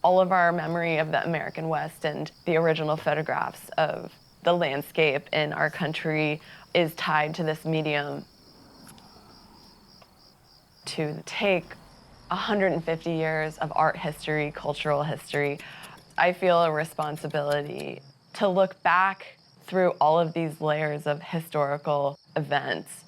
all of our memory of the American West and the original photographs of the landscape in our country is tied to this medium. To take 150 years of art history, cultural history, I feel a responsibility to look back through all of these layers of historical events.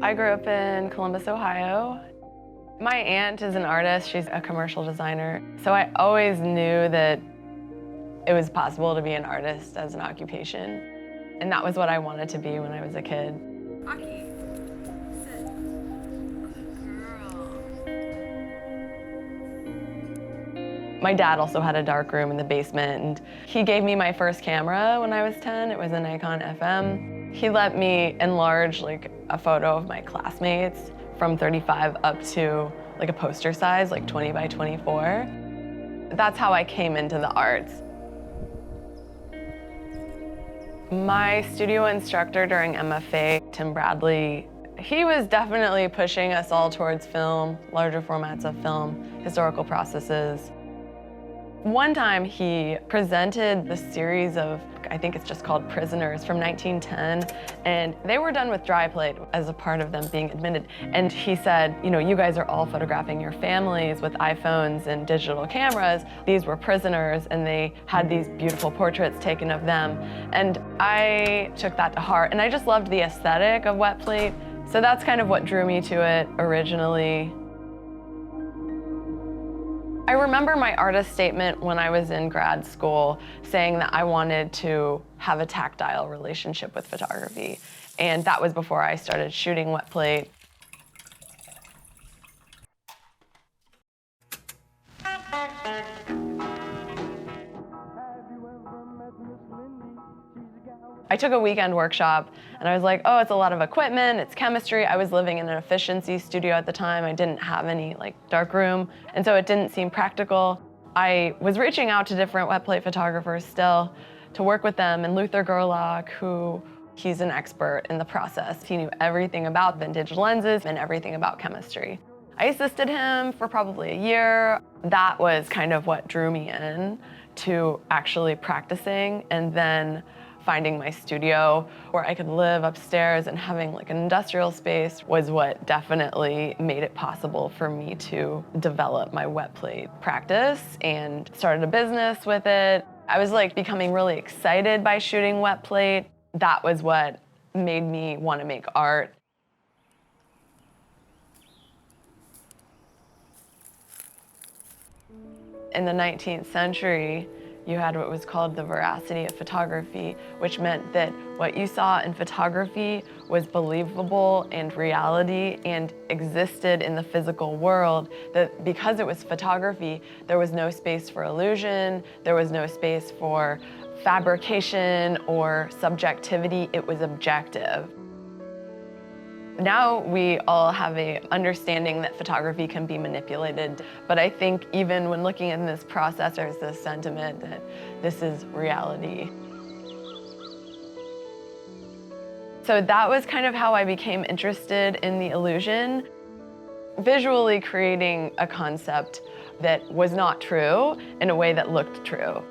I grew up in Columbus, Ohio. My aunt is an artist. She's a commercial designer. So I always knew that it was possible to be an artist as an occupation. And that was what I wanted to be when I was a kid. Aki, sit. Good girl. My dad also had a dark room in the basement, and he gave me my first camera when I was 10. It was a Nikon FM. He let me enlarge like a photo of my classmates from 35 up to like a poster size, like 20 by 24. That's how I came into the arts. My studio instructor during MFA, Tim Bradley, he was definitely pushing us all towards film, larger formats of film, historical processes. One time he presented the series of, I think it's just called Prisoners from 1910, and they were done with dry plate as a part of them being admitted. And he said, you know, you guys are all photographing your families with iPhones and digital cameras. These were prisoners, and they had these beautiful portraits taken of them. And I took that to heart, and I just loved the aesthetic of wet plate. So that's kind of what drew me to it originally. I remember my artist statement when I was in grad school saying that I wanted to have a tactile relationship with photography. And that was before I started shooting wet plate. I took a weekend workshop and I was like, oh, it's a lot of equipment, it's chemistry. I was living in an efficiency studio at the time. I didn't have any like dark room, and so it didn't seem practical. I was reaching out to different wet plate photographers still to work with them, and Luther Gerlach, he's an expert in the process. He knew everything about vintage lenses and everything about chemistry. I assisted him for probably a year. That was kind of what drew me in to actually practicing, and then finding my studio where I could live upstairs and having like an industrial space was what definitely made it possible for me to develop my wet plate practice and started a business with it. I was like becoming really excited by shooting wet plate. That was what made me want to make art. In the 19th century, you had what was called the veracity of photography, which meant that what you saw in photography was believable and reality and existed in the physical world. That because it was photography, there was no space for illusion, there was no space for fabrication or subjectivity. It was objective. Now we all have an understanding that photography can be manipulated, but I think even when looking in this process, there's this sentiment that this is reality. So that was kind of how I became interested in the illusion, visually creating a concept that was not true in a way that looked true.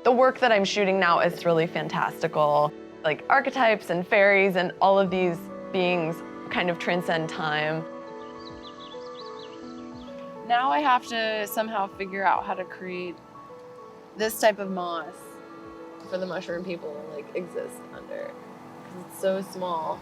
The work that I'm shooting now is really fantastical. Like archetypes and fairies and all of these beings kind of transcend time. Now I have to somehow figure out how to create this type of moss for the mushroom people to like exist under, because it's so small.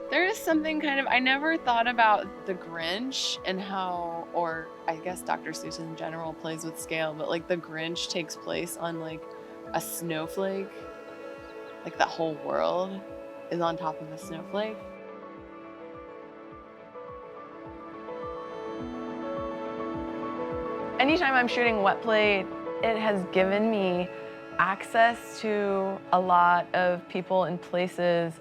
There is something kind of, I never thought about the Grinch and how, or I guess Dr. Seuss in general plays with scale, but like the Grinch takes place on like a snowflake. Like the whole world is on top of a snowflake. Anytime I'm shooting wet plate, it has given me access to a lot of people and places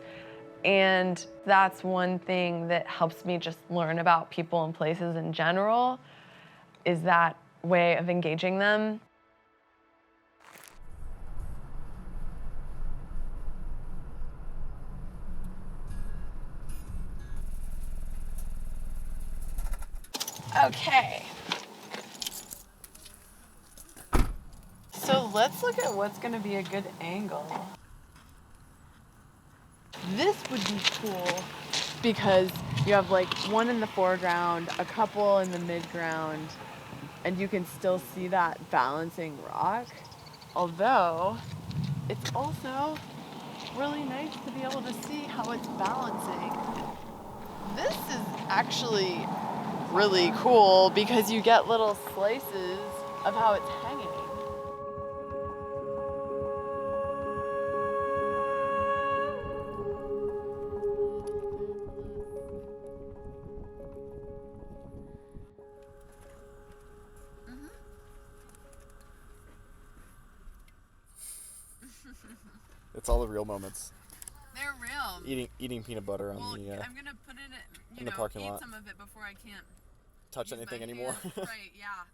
And that's one thing that helps me just learn about people and places in general, is that way of engaging them. Okay. So let's look at what's going to be a good angle. This would be cool because you have like one in the foreground, a couple in the midground, and you can still see that balancing rock. Although it's also really nice to be able to see how it's balancing. This is actually really cool because you get little slices of how it's hanging. It's all the real moments. They're real. Eating peanut butter on Well, the I'm gonna put it in the parking lot. eat some of it before I can't touch use anything my anymore. hands. Right, yeah.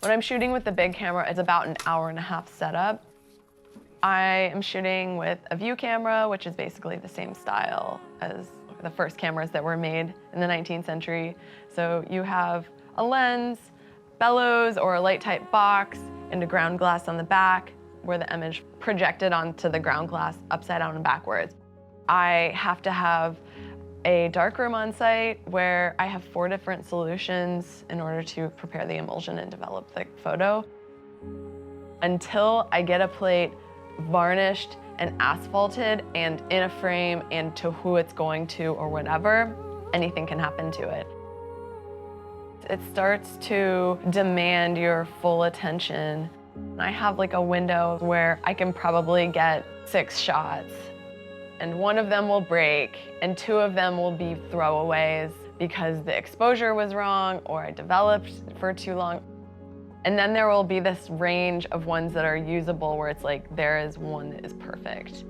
When I'm shooting with the big camera, it's about an hour and a half setup. I am shooting with a view camera, which is basically the same style as the first cameras that were made in the 19th century. So you have a lens, bellows or a light type box, and a ground glass on the back where the image projected onto the ground glass upside down and backwards. I have to have a darkroom on site where I have 4 different solutions in order to prepare the emulsion and develop the photo. Until I get a plate varnished and asphalted and in a frame and to who it's going to or whatever, anything can happen to it. It starts to demand your full attention. I have like a window where I can probably get 6 shots, and 1 of them will break and 2 of them will be throwaways because the exposure was wrong or I developed for too long. And then there will be this range of ones that are usable where it's like there is one that is perfect.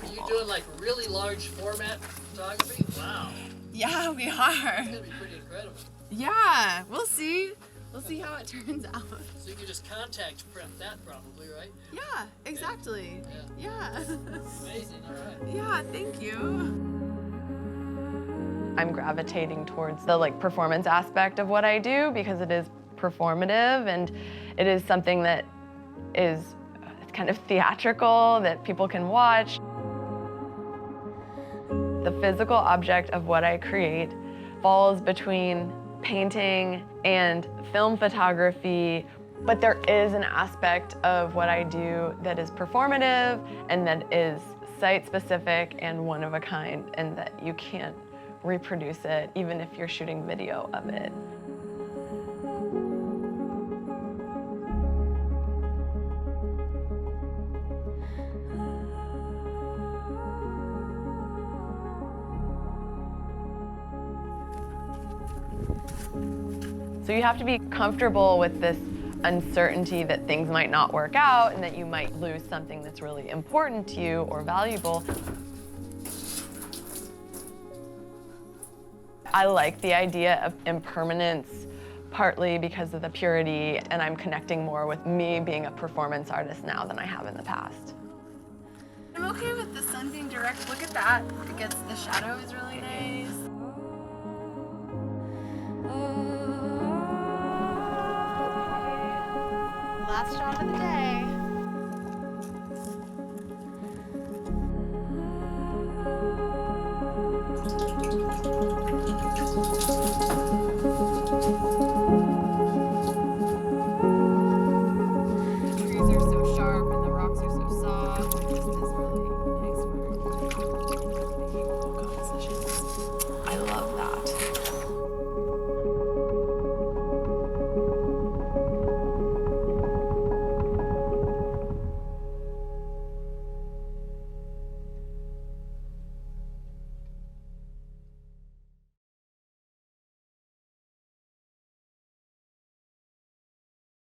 Are you doing like really large format photography? Wow. Yeah, we are. It's gonna be pretty incredible. Yeah, we'll see. We'll see how it turns out. So you can just contact prep that probably, right? Yeah, exactly. Yeah. Amazing, all right. Yeah, thank you. I'm gravitating towards the performance aspect of what I do because it is performative and it is something that is kind of theatrical that people can watch. The physical object of what I create falls between painting and film photography, but there is an aspect of what I do that is performative and that is site-specific and one of a kind, and that you can't reproduce it even if you're shooting video of it. So you have to be comfortable with this uncertainty that things might not work out and that you might lose something that's really important to you or valuable. I like the idea of impermanence, partly because of the purity, and I'm connecting more with me being a performance artist now than I have in the past. I'm okay with the sun being direct. Look at that. It gets the shadow is really nice. Last shot of the day.